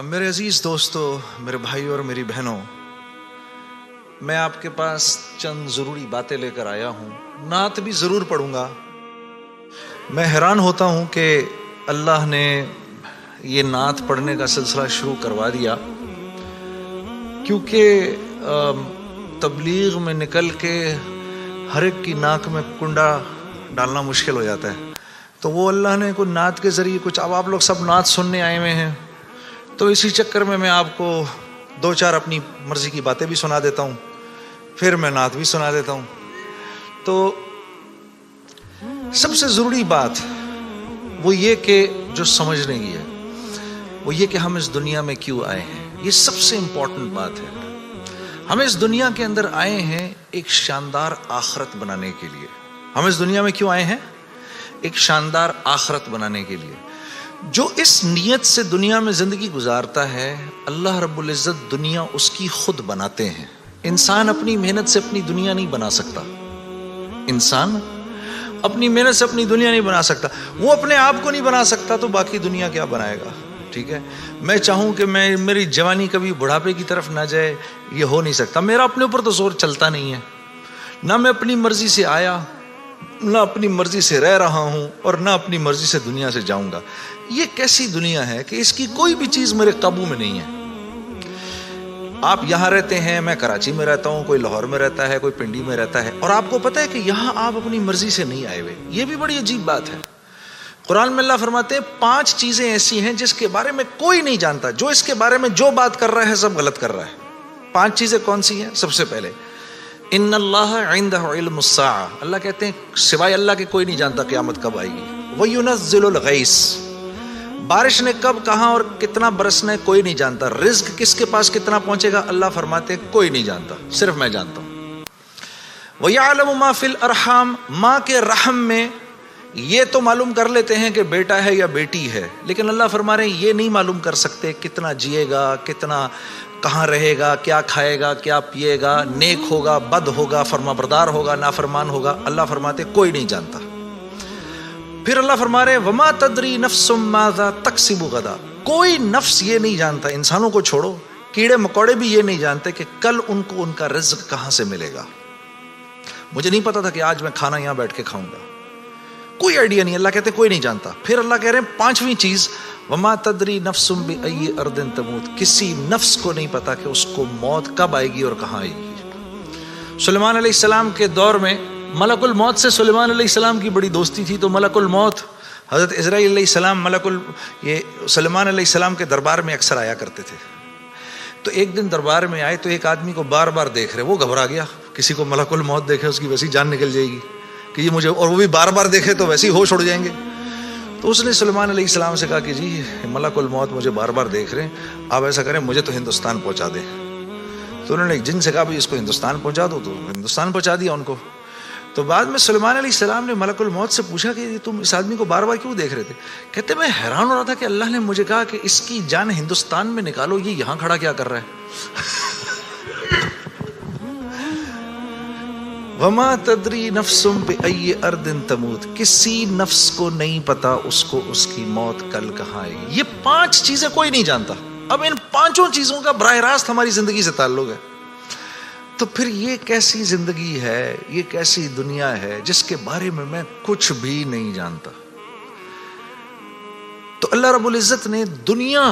میرے عزیز دوستو، میرے بھائیوں اور میری بہنوں، میں آپ کے پاس چند ضروری باتیں لے کر آیا ہوں. نعت بھی ضرور پڑھوں گا. میں حیران ہوتا ہوں کہ اللہ نے یہ نعت پڑھنے کا سلسلہ شروع کروا دیا، کیونکہ تبلیغ میں نکل کے ہر ایک کی ناک میں کنڈا ڈالنا مشکل ہو جاتا ہے. تو وہ اللہ نے کوئی نعت کے ذریعے کچھ، اب آپ لوگ سب نعت سننے آئے ہوئے ہیں، تو اسی چکر میں آپ کو دو چار اپنی مرضی کی باتیں بھی سنا دیتا ہوں، پھر میں نعت بھی سنا دیتا ہوں. تو سب سے ضروری بات وہ یہ کہ جو سمجھنے کی ہے وہ یہ کہ ہم اس دنیا میں کیوں آئے ہیں. یہ سب سے امپورٹنٹ بات ہے. ہم اس دنیا کے اندر آئے ہیں ایک شاندار آخرت بنانے کے لیے. ہم اس دنیا میں کیوں آئے ہیں؟ ایک شاندار آخرت بنانے کے لیے. جو اس نیت سے دنیا میں زندگی گزارتا ہے، اللہ رب العزت دنیا اس کی خود بناتے ہیں. انسان اپنی محنت سے اپنی دنیا نہیں بنا سکتا. انسان اپنی محنت سے اپنی دنیا نہیں بنا سکتا. وہ اپنے آپ کو نہیں بنا سکتا تو باقی دنیا کیا بنائے گا؟ ٹھیک ہے، میں چاہوں کہ میری جوانی کبھی بڑھاپے کی طرف نہ جائے، یہ ہو نہیں سکتا. میرا اپنے اوپر تو زور چلتا نہیں ہے. نہ میں اپنی مرضی سے آیا، نہ اپنی مرضی سے رہ رہا ہوں، اور نہ اپنی مرضی سے دنیا سے جاؤں گا. یہ کیسی دنیا ہے کہ اس کی کوئی بھی چیز میرے قابو میں نہیں ہے. آپ یہاں رہتے ہیں، میں کراچی میں رہتا ہوں، کوئی لاہور میں رہتا ہے، کوئی پنڈی میں رہتا ہے، اور آپ کو پتہ ہے کہ یہاں آپ اپنی مرضی سے نہیں آئے ہوئے. یہ بھی بڑی عجیب بات ہے. قرآن میں اللہ فرماتے ہیں 5 چیزیں ایسی ہیں جس کے بارے میں کوئی نہیں جانتا. جو اس کے بارے میں جو بات کر رہا ہے سب غلط کر رہا ہے. 5 چیزیں کون سی ہیں؟ سب سے پہلے ان اللہ عندہ علم الساعہ، اللہ کہتے ہیں سوائے اللہ کے کوئی نہیں جانتا قیامت کب آئے گی. وَيُنَزِّلُ الْغَيْثَ، بارش نے کب، کہاں اور کتنا برسنا ہے کوئی نہیں جانتا. رزق کس کے پاس کتنا پہنچے گا اللہ فرماتے ہیں کوئی نہیں جانتا، صرف میں جانتا ہوں. وَيَعْلَمُ مَا فِي الْأَرْحَامِ، ماں کے رحم میں یہ تو معلوم کر لیتے ہیں کہ بیٹا ہے یا بیٹی ہے، لیکن اللہ فرما رہے ہیں یہ نہیں معلوم کر سکتے کتنا جیے گا، کتنا کہاں رہے گا، کیا کھائے گا، کیا پیے گا، نیک ہوگا، بد ہوگا، فرما بردار ہوگا، نافرمان ہوگا. اللہ فرماتے کوئی نہیں جانتا. پھر اللہ فرما رہے وما تدری نفس ماذا تکسب غدا، کوئی نفس یہ نہیں جانتا، انسانوں کو چھوڑو، کیڑے مکوڑے بھی یہ نہیں جانتے کہ کل ان کو ان کا رزق کہاں سے ملے گا. مجھے نہیں پتا تھا کہ آج میں کھانا یہاں بیٹھ کے کھاؤں گا، کوئی آئیڈیا نہیں. اللہ کہتے کوئی نہیں جانتا. پھر اللہ کہہ رہے ہیں 5ویں چیز وما تدری نفس بأی ارض تموت، کسی نفس کو نہیں پتا کہ اس کو موت کب آئے گی اور کہاں آئے گی. سلیمان علیہ السلام کے دور میں ملک الموت سے سلیمان علیہ السلام کی بڑی دوستی تھی. تو ملک الموت حضرت عزرائیل علیہ السلام یہ سلیمان علیہ السلام کے دربار میں اکثر آیا کرتے تھے. تو ایک دن دربار میں آئے تو ایک آدمی کو بار بار دیکھ رہے، وہ گھبرا گیا. کسی کو ملک الموت دیکھے اس کی ویسی جان نکل جائے گی کہ یہ مجھے، اور وہ بھی بار بار دیکھے تو ویسے ہی ہوش اڑ جائیں گے. تو اس نے سلیمان علیہ السلام سے کہا کہ جی ملک الموت مجھے بار بار دیکھ رہے ہیں، آپ ایسا کریں مجھے تو ہندوستان پہنچا دیں. تو انہوں نے ایک جن سے کہا اس کو ہندوستان پہنچا دو، تو ہندوستان پہنچا دیا ان کو. تو بعد میں سلیمان علیہ السلام نے ملک الموت سے پوچھا کہ تم اس آدمی کو بار بار کیوں دیکھ رہے تھے؟ کہتے میں حیران ہو رہا تھا کہ اللہ نے مجھے کہا کہ اس کی جان ہندوستان میں نکالو، یہ یہاں کھڑا کیا کر رہا ہے؟ وما تدری نفس بأی ارض تموت، کسی نفس کو نہیں پتا اس کو اس کی موت کل کہاں آئے گی. یہ 5 چیزیں کوئی نہیں جانتا. اب ان 5 چیزوں کا براہ راست ہماری زندگی سے تعلق ہے. تو پھر یہ کیسی زندگی ہے، یہ کیسی دنیا ہے جس کے بارے میں کچھ بھی نہیں جانتا. تو اللہ رب العزت نے دنیا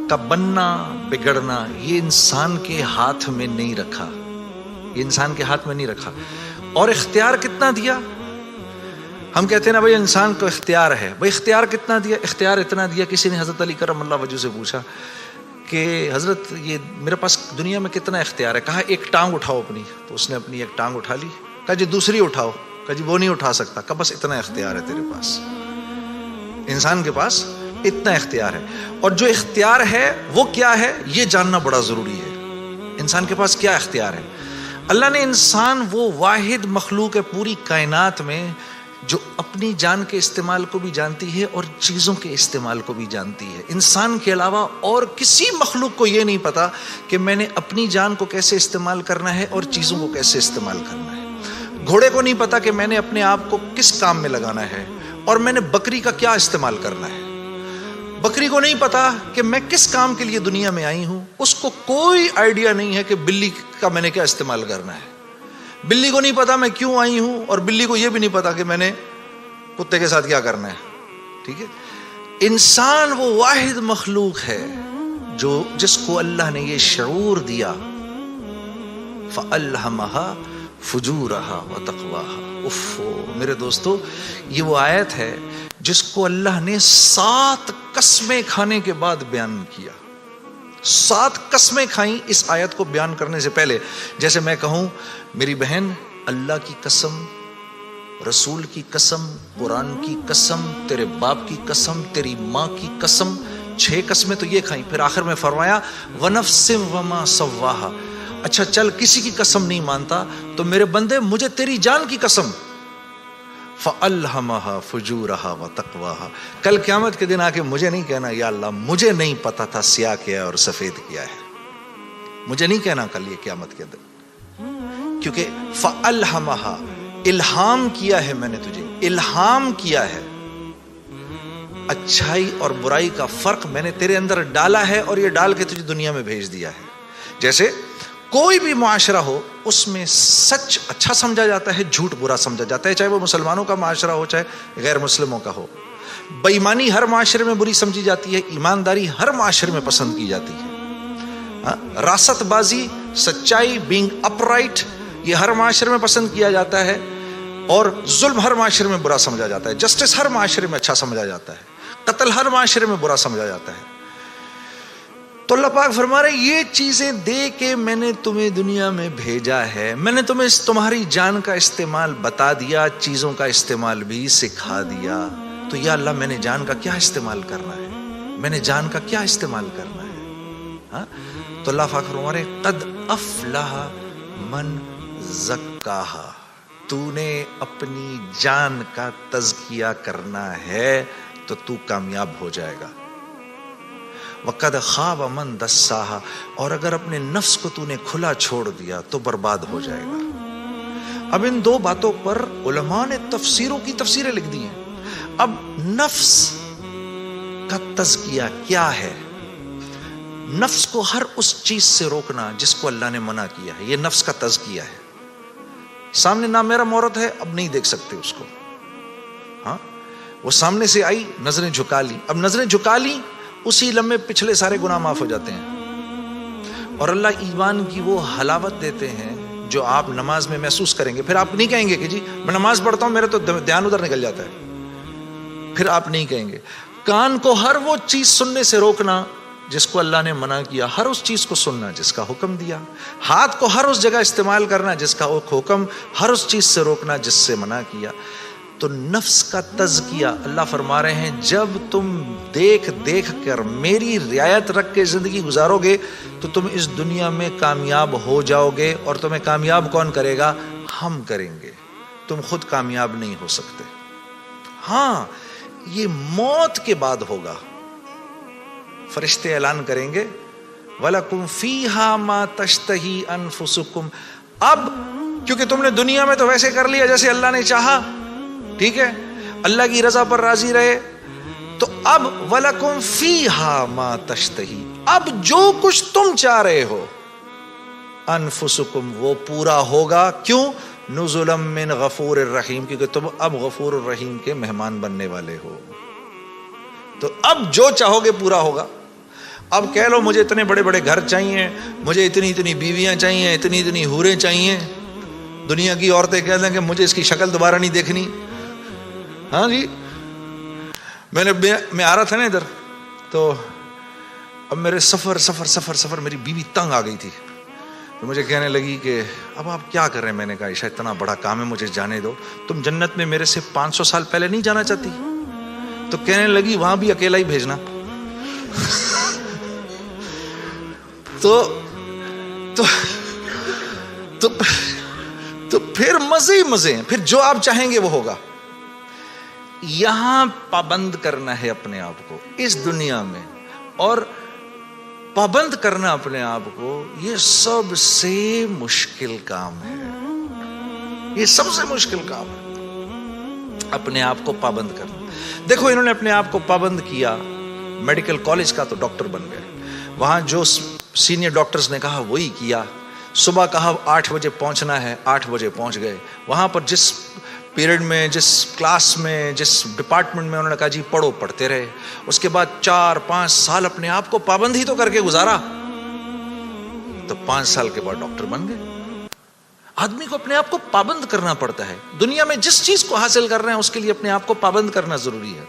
کا بننا بگڑنا یہ انسان کے ہاتھ میں نہیں رکھا، یہ انسان کے ہاتھ میں نہیں رکھا. اور اختیار کتنا دیا؟ ہم کہتے ہیں نا بھائی انسان کو اختیار ہے. بھائی اختیار کتنا دیا؟ اختیار اتنا دیا، کسی نے حضرت علی کرم اللہ وجہ سے پوچھا کہ حضرت یہ میرے پاس دنیا میں کتنا اختیار ہے؟ کہا ایک ٹانگ اٹھاؤ اپنی. تو اس نے اپنی ایک ٹانگ اٹھا لی. کہا جی دوسری اٹھاؤ. کہا جی وہ نہیں اٹھا سکتا. کہا بس اتنا اختیار ہے تیرے پاس. انسان کے پاس اتنا اختیار ہے. اور جو اختیار ہے وہ کیا ہے یہ جاننا بڑا ضروری ہے. انسان کے پاس کیا اختیار ہے؟ اللہ نے انسان وہ واحد مخلوق ہے پوری کائنات میں جو اپنی جان کے استعمال کو بھی جانتی ہے اور چیزوں کے استعمال کو بھی جانتی ہے. انسان کے علاوہ اور کسی مخلوق کو یہ نہیں پتا کہ میں نے اپنی جان کو کیسے استعمال کرنا ہے اور چیزوں کو کیسے استعمال کرنا ہے. گھوڑے کو نہیں پتا کہ میں نے اپنے آپ کو کس کام میں لگانا ہے اور میں نے بکری کا کیا استعمال کرنا ہے. بکری کو نہیں پتا کہ میں کس کام کے لیے دنیا میں آئی ہوں. اس کو کوئی آئیڈیا نہیں ہے کہ بلی کا میں نے کیا استعمال کرنا ہے. بلی کو نہیں پتا میں کیوں آئی ہوں, اور بلی کو یہ بھی نہیں پتا کہ میں نے کتے کے ساتھ کیا کرنا ہے. ٹھیک ہے. انسان وہ واحد مخلوق ہے جس کو اللہ نے یہ شعور دیا, فَأَلْهَمَهَا فُجُورَهَا وَتَقْوَاهَا. اف میرے دوستو, یہ وہ آیت ہے جس کو اللہ نے 7 قسمیں کھانے کے بعد بیان کیا. 7 قسمیں کھائیں اس آیت کو بیان کرنے سے پہلے. جیسے میں کہوں میری بہن, اللہ کی قسم, رسول کی قسم, قرآن کی قسم, تیرے باپ کی قسم, تیری ماں کی قسم, 6 قسمیں تو یہ کھائیں. پھر آخر میں فرمایا وَنَفْسٍ وَمَا سَوَّاهَا. اچھا چل کسی کی قسم نہیں مانتا تو میرے بندے مجھے تیری جان کی قسم, فَأَلْهَمَهَا فُجُورَهَا وَتَقْوَاهَا. کل قیامت کے دن آ کے مجھے نہیں کہنا یا اللہ مجھے نہیں پتا تھا سیاہ کیا ہے اور سفید کیا ہے. مجھے نہیں کہنا کل یہ قیامت کے دن, کیونکہ فَأَلْهَمَهَا الہام کیا ہے, میں نے تجھے الہام کیا ہے. اچھائی اور برائی کا فرق میں نے تیرے اندر ڈالا ہے اور یہ ڈال کے تجھے دنیا میں بھیج دیا ہے. جیسے کوئی بھی معاشرہ ہو اس میں سچ اچھا سمجھا جاتا ہے, جھوٹ برا سمجھا جاتا ہے, چاہے وہ مسلمانوں کا معاشرہ ہو چاہے غیر مسلموں کا ہو. بےایمانی ہر معاشرے میں بری سمجھی جاتی ہے, ایمانداری ہر معاشرے میں پسند کی جاتی ہے. راست بازی, سچائی, بینگ اپ رائٹ, یہ ہر معاشرے میں پسند کیا جاتا ہے, اور ظلم ہر معاشرے میں برا سمجھا جاتا ہے. جسٹس ہر معاشرے میں اچھا سمجھا جاتا ہے, قتل ہر معاشرے میں برا سمجھا جاتا ہے. تو اللہ پاک فرما رہے یہ چیزیں دے کے میں نے تمہیں دنیا میں بھیجا ہے, میں نے تمہیں تمہاری جان کا استعمال بتا دیا, چیزوں کا استعمال بھی سکھا دیا. تو یا اللہ میں نے جان کا کیا استعمال کرنا ہے, میں نے جان کا کیا استعمال کرنا ہے. تو اللہ پاک فرما رہے قد افلح من زکاہا. تو نے اپنی جان کا تزکیہ کرنا ہے تو تو کامیاب ہو جائے گا. وَقَدْ خَابَ مَنْ دَسَّاهَا. اور اگر اپنے نفس کو تو نے کھلا چھوڑ دیا تو برباد ہو جائے گا. اب ان 2 باتوں پر علماء نے تفسیروں کی تفسیریں لکھ دی ہیں. اب نفس کا تزکیہ کیا ہے؟ نفس کو ہر اس چیز سے روکنا جس کو اللہ نے منع کیا ہے, یہ نفس کا تزکیہ ہے. سامنے نامحرم عورت ہے, اب نہیں دیکھ سکتے اس کو. ہاں وہ سامنے سے آئی, نظریں جھکا لی, اب نظریں جھکا لی اسی لمحے پچھلے سارے گناہ معاف ہو جاتے ہیں. اور اللہ ایمان کی وہ حلاوت دیتے ہیں جو آپ نماز میں محسوس کریں گے. پھر آپ نہیں کہیں گے کہ جی میں نماز پڑھتا ہوں میرا تو دھیان ادھر نکل جاتا ہے. پھر آپ نہیں کہیں گے. کان کو ہر وہ چیز سننے سے روکنا جس کو اللہ نے منع کیا, ہر اس چیز کو سننا جس کا حکم دیا. ہاتھ کو ہر اس جگہ استعمال کرنا جس کا حکم, ہر اس چیز سے روکنا جس سے منع کیا. تو نفس کا تزکیہ اللہ فرما رہے ہیں جب تم دیکھ دیکھ کر میری رعایت رکھ کے زندگی گزارو گے تو تم اس دنیا میں کامیاب ہو جاؤ گے. اور تمہیں کامیاب کون کرے گا؟ ہم کریں گے. تم خود کامیاب نہیں ہو سکتے. ہاں یہ موت کے بعد ہوگا. فرشتے اعلان کریں گے وَلَكُمْ فِيهَا مَا تَشْتَهِي أَنفُسُكُمْ. اب کیونکہ تم نے دنیا میں تو ویسے کر لیا جیسے اللہ نے چاہا, ٹھیک ہے, اللہ کی رضا پر راضی رہے, تو اب وَلَكُمْ فِيهَا مَا تَشْتَهِي, اب جو کچھ تم چاہ رہے ہو انفسکم وہ پورا ہوگا. کیوں؟ نزلا من غفور الرحیم, کیونکہ تم اب غفور الرحیم کے مہمان بننے والے ہو. تو اب جو چاہو گے پورا ہوگا. اب کہہ لو مجھے اتنے بڑے بڑے گھر چاہیے, مجھے اتنی اتنی بیویاں چاہیے, اتنی اتنی حوریں چاہیے. دنیا کی عورتیں کہہ دیں کہ مجھے اس کی شکل دوبارہ نہیں دیکھنی. ہاں جی, میں آ رہا تھا نا ادھر, تو اب میرے سفر میری بیوی تنگ آ گئی تھی. تو مجھے کہنے لگی کہ اب آپ کیا کر رہے ہیں؟ میں نے کہا عائشہ اتنا بڑا کام ہے, مجھے جانے دو. تم جنت میں میرے سے 500 سال پہلے نہیں جانا چاہتی؟ تو کہنے لگی وہاں بھی اکیلا ہی بھیجنا. تو پھر مزے ہی مزے ہیں. پھر جو آپ چاہیں گے وہ ہوگا. یہاں پابند کرنا ہے اپنے آپ کو اس دنیا میں, اور پابند کرنا اپنے آپ کو یہ سب سے مشکل کام ہے. یہ سب سے مشکل کام ہے اپنے آپ کو پابند کرنا. دیکھو انہوں نے اپنے آپ کو پابند کیا میڈیکل کالج کا تو ڈاکٹر بن گئے. وہاں جو سینئر ڈاکٹرز نے کہا وہی کیا. صبح کہا 8 بجے پہنچنا ہے, 8 بجے پہنچ گئے. وہاں پر جس پیریڈ میں, جس کلاس میں, جس ڈپارٹمنٹ میں انہوں نے کہا جی پڑھو, پڑھتے رہے. اس کے بعد 4-5 سال اپنے آپ کو پابند ہی تو کر کے گزارا, تو 5 سال کے بعد ڈاکٹر بن گئے. آدمی کو اپنے آپ کو پابند کرنا پڑتا ہے. دنیا میں جس چیز کو حاصل کر رہے ہیں اس کے لیے اپنے آپ کو پابند کرنا ضروری ہے.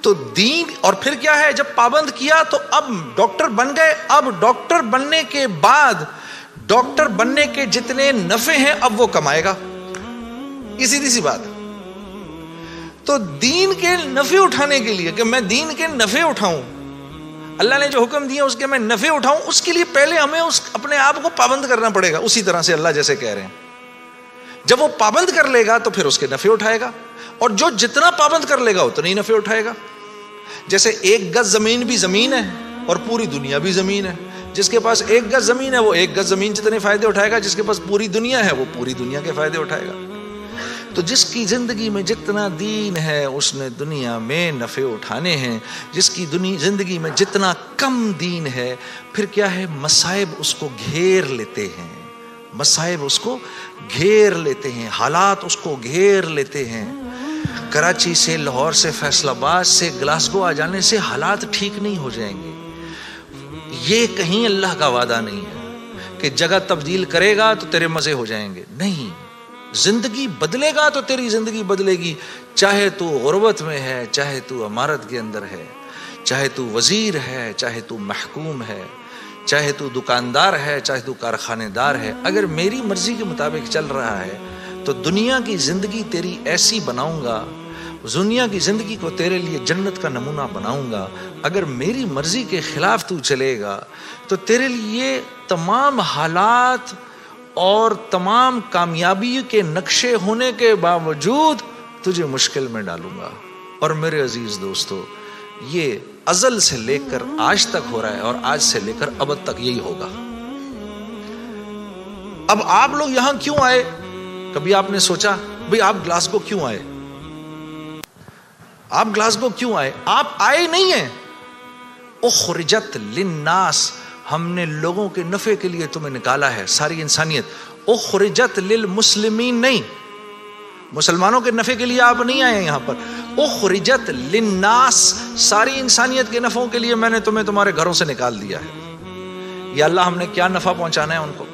تو دین, اور پھر کیا ہے, جب پابند کیا تو اب ڈاکٹر بن گئے. اب ڈاکٹر بننے کے بعد ڈاکٹر بننے کے جتنے نفع ہیں اب وہ کمائے گا. یہ سیدھی سی بات. تو دین کے نفع اٹھانے کے لیے, کہ میں دین کے نفع اٹھاؤں, اللہ نے جو حکم دیا اس کے میں نفع اٹھاؤں, اس کے لیے پہلے ہمیں اپنے آپ کو پابند کرنا پڑے گا. اسی طرح سے اللہ جیسے کہہ رہے ہیں, جب وہ پابند کر لے گا تو پھر اس کے نفع اٹھائے گا, اور جو جتنا پابند کر لے گا اتنا ہی نفع اٹھائے گا. جیسے 1 گز زمین بھی زمین ہے اور پوری دنیا بھی زمین ہے. جس کے پاس 1 گز زمین ہے وہ 1 گز زمین جتنے فائدے اٹھائے گا, جس کے پاس پوری دنیا ہے وہ پوری دنیا کے فائدے اٹھائے گا. تو جس کی زندگی میں جتنا دین ہے اس نے دنیا میں نفع اٹھانے ہیں. جس کی زندگی میں جتنا کم دین ہے, پھر کیا ہے, مصائب اس کو گھیر لیتے ہیں. مصائب اس کو گھیر لیتے ہیں, حالات اس کو گھیر لیتے ہیں. کراچی سے, لاہور سے, فیصل آباد سے گلاسگو آ جانے سے حالات ٹھیک نہیں ہو جائیں گے. یہ کہیں اللہ کا وعدہ نہیں ہے کہ جگہ تبدیل کرے گا تو تیرے مزے ہو جائیں گے. نہیں, زندگی بدلے گا تو تیری زندگی بدلے گی. چاہے تو غربت میں ہے, چاہے تو امارت کے اندر ہے, چاہے تو وزیر ہے, چاہے تو محکوم ہے, چاہے تو دکاندار ہے, چاہے تو کارخانے دار ہے. اگر میری مرضی کے مطابق چل رہا ہے تو دنیا کی زندگی تیری ایسی بناؤں گا, دنیا کی زندگی کو تیرے لیے جنت کا نمونہ بناؤں گا. اگر میری مرضی کے خلاف تو چلے گا تو تیرے لیے تمام حالات اور تمام کامیابی کے نقشے ہونے کے باوجود تجھے مشکل میں ڈالوں گا. اور میرے عزیز دوستو, یہ ازل سے لے کر آج تک ہو رہا ہے, اور آج سے لے کر ابد تک یہی ہوگا. اب آپ لوگ یہاں کیوں آئے؟ کبھی آپ نے سوچا بھئی آپ گلاسگو کیوں آئے؟ آپ گلاسگو کیوں آئے؟ آپ آئے نہیں ہیں. اخرجت للناس, ہم نے لوگوں کے نفع کے لیے تمہیں نکالا ہے, ساری انسانیت. اخرجت للمسلمین نہیں, مسلمانوں کے نفع کے لیے آپ نہیں آئے یہاں پر. اخرجت للناس, ساری انسانیت کے نفعوں کے لیے میں نے تمہیں تمہارے گھروں سے نکال دیا ہے. یا اللہ ہم نے کیا نفع پہنچانا ہے ان کو؟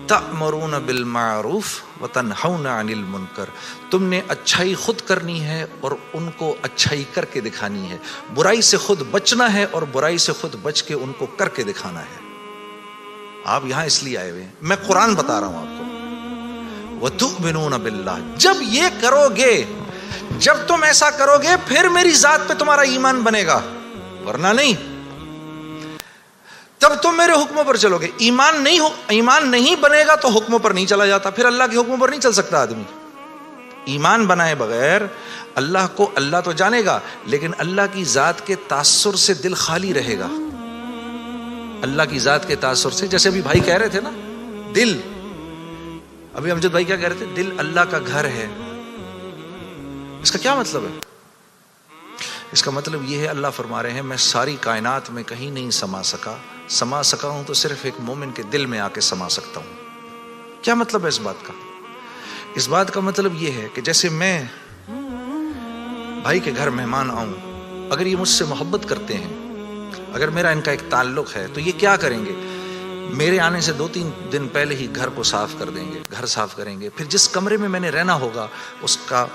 تأمرون بالمعروف وتنہون عن المنکر, تم نے اچھائی خود کرنی ہے اور ان کو اچھائی کر کے دکھانی ہے. برائی سے خود بچنا ہے اور برائی سے خود بچ کے ان کو کر کے دکھانا ہے. آپ یہاں اس لیے آئے ہوئے ہیں, میں قرآن بتا رہا ہوں آپ کو. وتؤمنون باللہ, جب یہ کرو گے, جب تم ایسا کرو گے پھر میری ذات پہ تمہارا ایمان بنے گا, ورنہ نہیں. تب تم میرے حکموں پر چلو گے. ایمان نہیں بنے گا تو حکموں پر نہیں چلا جاتا, پھر اللہ کے حکموں پر نہیں چل سکتا آدمی. ایمان بنائے بغیر اللہ کو, اللہ تو جانے گا لیکن اللہ کی ذات کے تاثر سے دل خالی رہے گا. اللہ کی ذات کے تاثر سے, جیسے ابھی بھائی کہہ رہے تھے نا, دل, ابھی امجد بھائی کیا کہہ رہے تھے, دل اللہ کا گھر ہے. اس کا کیا مطلب ہے؟ اس کا مطلب یہ ہے, اللہ فرما رہے ہیں میں ساری کائنات میں کہیں نہیں سما سکا ہوں تو صرف ایک مومن کے دل میں آ کے سما سکتا ہوں. کیا مطلب ہے اس بات کا؟ اس بات کا مطلب یہ ہے کہ جیسے میں بھائی کے گھر مہمان آؤں, اگر یہ مجھ سے محبت کرتے ہیں, اگر میرا ان کا ایک تعلق ہے, تو یہ کیا کریں گے, میرے آنے سے 2-3 دن پہلے ہی گھر کو صاف کر دیں گے, گھر صاف کریں گے. پھر جس کمرے میں میں نے رہنا ہوگا اس کا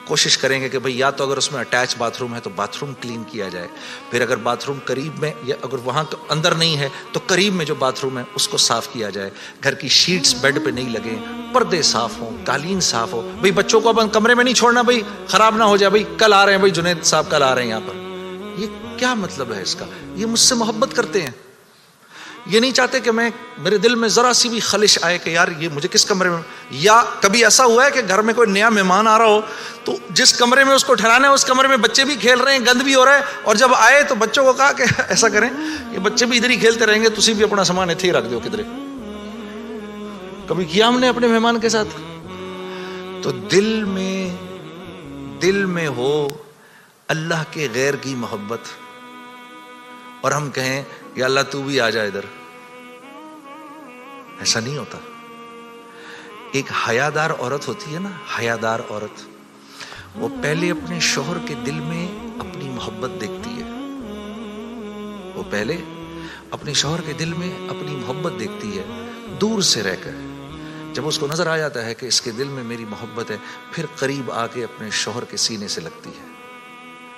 کوشش کریں گے کہ بھئی یا تو اگر اس میں اٹیچ باتھ روم ہے تو باتھ روم کلین کیا جائے, پھر اگر باتھ روم قریب میں, یا اگر وہاں اندر نہیں ہے تو قریب میں جو باتھ روم ہے اس کو صاف کیا جائے. گھر کی شیٹس بیڈ پہ نہیں لگیں, پردے صاف ہوں, قالین صاف ہو. بھئی بچوں کو اب کمرے میں نہیں چھوڑنا, بھئی خراب نہ ہو جائے, بھئی کل آ رہے ہیں, بھئی جنید صاحب کل آ رہے ہیں یہاں پر. یہ کیا مطلب ہے اس کا؟ یہ مجھ سے محبت کرتے ہیں, یہ نہیں چاہتے کہ میرے دل میں ذرا سی بھی خلش آئے کہ یار یہ مجھے کس کمرے میں. یا کبھی ایسا ہوا ہے کہ گھر میں کوئی نیا مہمان آ رہا ہو تو جس کمرے میں اس کو ٹھہرانا ہے اس کمرے میں بچے بھی کھیل رہے ہیں, گند بھی ہو رہا ہے, اور جب آئے تو بچوں کو کہا کہ ایسا کریں کہ بچے بھی ادھر ہی کھیلتے رہیں گے, تسی بھی اپنا سامان اتھے ہی رکھ دو کدھر. کبھی کیا ہم نے اپنے مہمان کے ساتھ؟ تو دل میں ہو اللہ کے غیر کی محبت, اور ہم کہیں یا اللہ تو بھی آ جا ادھر. ایسا نہیں ہوتا. ایک حیادار عورت ہوتی ہے نا, حیادار عورت, وہ پہلے اپنے شوہر کے دل میں اپنی محبت دیکھتی ہے. وہ پہلے اپنے شوہر کے دل میں اپنی محبت دیکھتی ہے دور سے رہ کر. جب اس کو نظر آ جاتا ہے کہ اس کے دل میں میری محبت ہے, پھر قریب آ کے اپنے شوہر کے سینے سے لگتی ہے.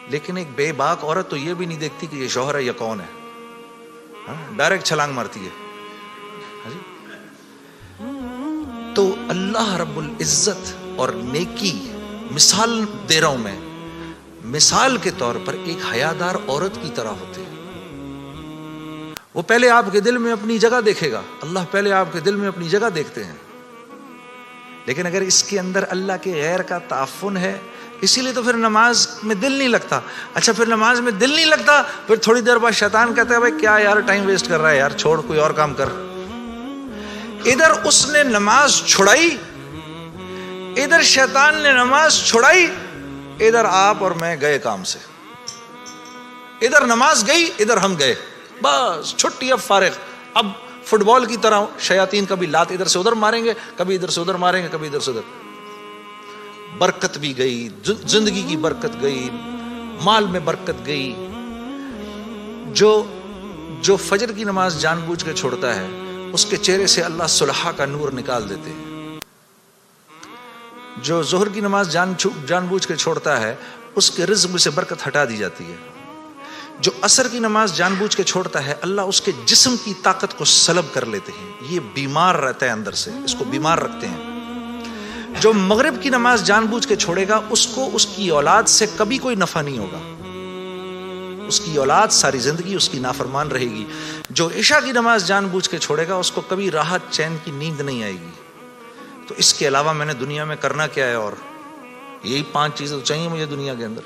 لیکن ایک بے باک عورت تو یہ بھی نہیں دیکھتی کہ یہ شوہر ہے یا کون ہے, ڈائریکٹ چھلانگ مارتی ہے. تو اللہ رب العزت اور نیکی, مثال دے رہا ہوں میں, مثال کے طور پر ایک حیادار عورت کی طرح ہوتے ہیں. وہ پہلے آپ کے دل میں اپنی جگہ دیکھے گا. اللہ پہلے آپ کے دل میں اپنی جگہ دیکھتے ہیں. لیکن اگر اس کے اندر اللہ کے غیر کا تعفن ہے, اسی لیے تو پھر نماز میں دل نہیں لگتا. اچھا پھر نماز میں دل نہیں لگتا, پھر تھوڑی دیر بعد شیطان کہتا ہے بھائی کیا یار ٹائم ویسٹ کر رہا ہے یار, چھوڑ کوئی اور کام کر. ادھر اس نے نماز چھڑائی, ادھر شیطان نے نماز چھڑائی, ادھر آپ اور میں گئے کام سے. ادھر نماز گئی, ادھر ہم گئے, بس چھٹی, اب فارغ. اب فٹ بال کی طرح شیاطین کبھی لات ادھر سے ادھر ماریں گے, کبھی ادھر سے ادھر ماریں گے, کبھی ادھر سے ادھر. برکت بھی گئی, زندگی کی برکت گئی, مال میں برکت گئی. جو فجر کی نماز جان بوجھ کے چھوڑتا ہے, اس کے چہرے سے اللہ صلحہ کا نور نکال دیتے ہیں. جو ظہر کی نماز جان بوجھ کے چھوڑتا ہے, اس کے رزق میں سے برکت ہٹا دی جاتی ہے. جو عصر کی نماز جان بوجھ کے چھوڑتا ہے, اللہ اس کے جسم کی طاقت کو سلب کر لیتے ہیں. یہ بیمار رہتا ہے اندر سے, اس کو بیمار رکھتے ہیں. جو مغرب کی نماز جان بوجھ کے چھوڑے گا, اس کو اس کی اولاد سے کبھی کوئی نفع نہیں ہوگا. اس کی اولاد ساری زندگی اس کی نافرمان رہے گی. جو عشاء کی نماز جان بوجھ کے چھوڑے گا, اس کو کبھی راحت چین کی نیند نہیں آئے گی. تو اس کے علاوہ میں نے دنیا میں کرنا کیا ہے, اور یہی 5 چیزیں تو چاہیے مجھے دنیا کے اندر.